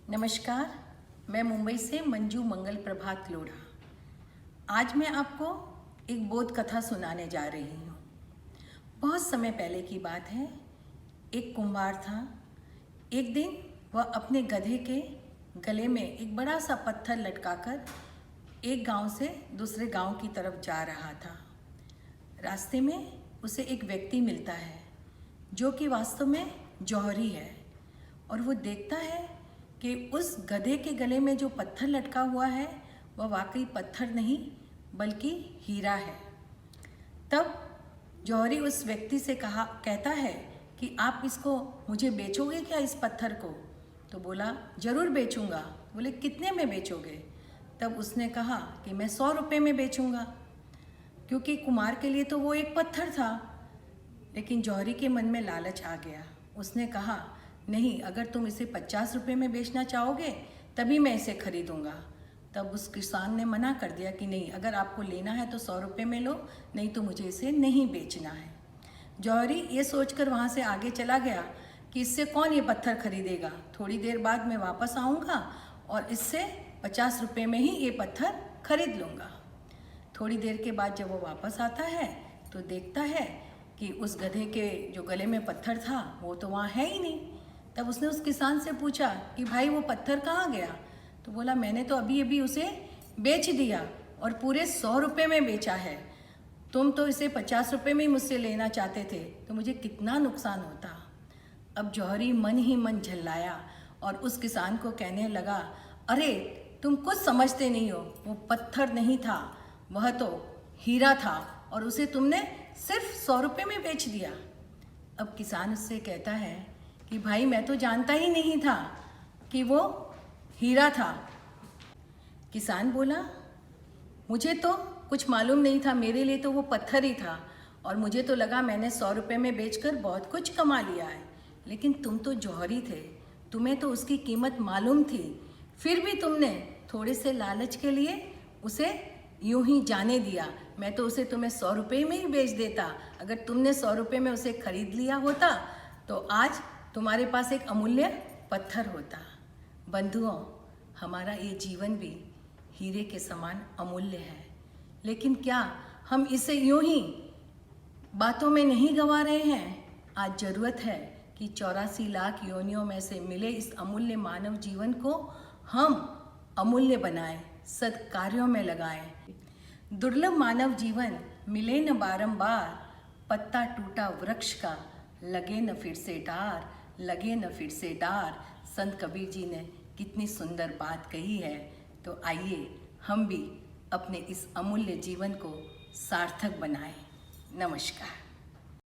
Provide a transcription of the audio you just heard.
नमस्कार, मैं मुंबई से मंजू मंगल प्रभात लोढ़ा। आज मैं आपको एक बोध कथा सुनाने जा रही हूँ। बहुत समय पहले की बात है। एक कुम्हार था। एक दिन वह अपने गधे के गले में एक बड़ा सा पत्थर लटकाकर एक गांव से दूसरे गांव की तरफ जा रहा था। रास्ते में उसे एक व्यक्ति मिलता है जो कि वास्तव में जौहरी है, और वो देखता है कि उस गधे के गले में जो पत्थर लटका हुआ है वह वाकई पत्थर नहीं बल्कि हीरा है। तब जौहरी उस व्यक्ति से कहता है कि आप इसको मुझे बेचोगे क्या, इस पत्थर को? तो बोला, ज़रूर बेचूंगा। बोले, कितने में बेचोगे? तब उसने कहा कि मैं 100 रुपये में बेचूंगा, क्योंकि कुम्हार के लिए तो वो एक पत्थर था। लेकिन जौहरी के मन में लालच आ गया। उसने कहा, नहीं, अगर तुम इसे 50 रुपये में बेचना चाहोगे तभी मैं इसे खरीदूंगा। तब उस किसान ने मना कर दिया कि नहीं, अगर आपको लेना है तो 100 रुपये में लो, नहीं तो मुझे इसे नहीं बेचना है। जौहरी ये सोचकर वहाँ से आगे चला गया कि इससे कौन ये पत्थर खरीदेगा, थोड़ी देर बाद मैं वापस आऊँगा और इससे 50 रुपये में ही ये पत्थर खरीद लूँगा। थोड़ी देर के बाद जब वो वापस आता है तो देखता है कि उस गधे के जो गले में पत्थर था वो तो वहाँ है ही नहीं। तब उसने उस किसान से पूछा कि भाई, वो पत्थर कहाँ गया? तो बोला, मैंने तो अभी अभी उसे बेच दिया और पूरे 100 रुपये में बेचा है। तुम तो इसे 50 रुपये में ही मुझसे लेना चाहते थे, तो मुझे कितना नुकसान होता। अब जौहरी मन ही मन झल्लाया और उस किसान को कहने लगा, अरे तुम कुछ समझते नहीं हो, वो पत्थर नहीं था, वह तो हीरा था और उसे तुमने सिर्फ 100 रुपये में बेच दिया। अब किसान उससे कहता है कि भाई, मैं तो जानता ही नहीं था कि वो हीरा था। किसान बोला, मुझे तो कुछ मालूम नहीं था, मेरे लिए तो वो पत्थर ही था और मुझे तो लगा मैंने 100 रुपये में बेचकर बहुत कुछ कमा लिया है। लेकिन तुम तो जौहरी थे, तुम्हें तो उसकी कीमत मालूम थी, फिर भी तुमने थोड़े से लालच के लिए उसे यूं ही जाने दिया। मैं तो उसे तुम्हें 100 रुपये में ही बेच देता। अगर तुमने 100 रुपये में उसे खरीद लिया होता तो आज तुम्हारे पास एक अमूल्य पत्थर होता। बंधुओं, हमारा ये जीवन भी हीरे के समान अमूल्य है, लेकिन क्या हम इसे यूं ही बातों में नहीं गंवा रहे हैं? आज ज़रूरत है कि 84 लाख योनियों में से मिले इस अमूल्य मानव जीवन को हम अमूल्य बनाएं, सत्कार्यों में लगाएं। दुर्लभ मानव जीवन मिले न बारंबार, पत्ता टूटा वृक्ष का लगे न फिर से डार, लगे न फिर से डार। संत कबीर जी ने कितनी सुंदर बात कही है। तो आइए हम भी अपने इस अमूल्य जीवन को सार्थक बनाएं। नमस्कार।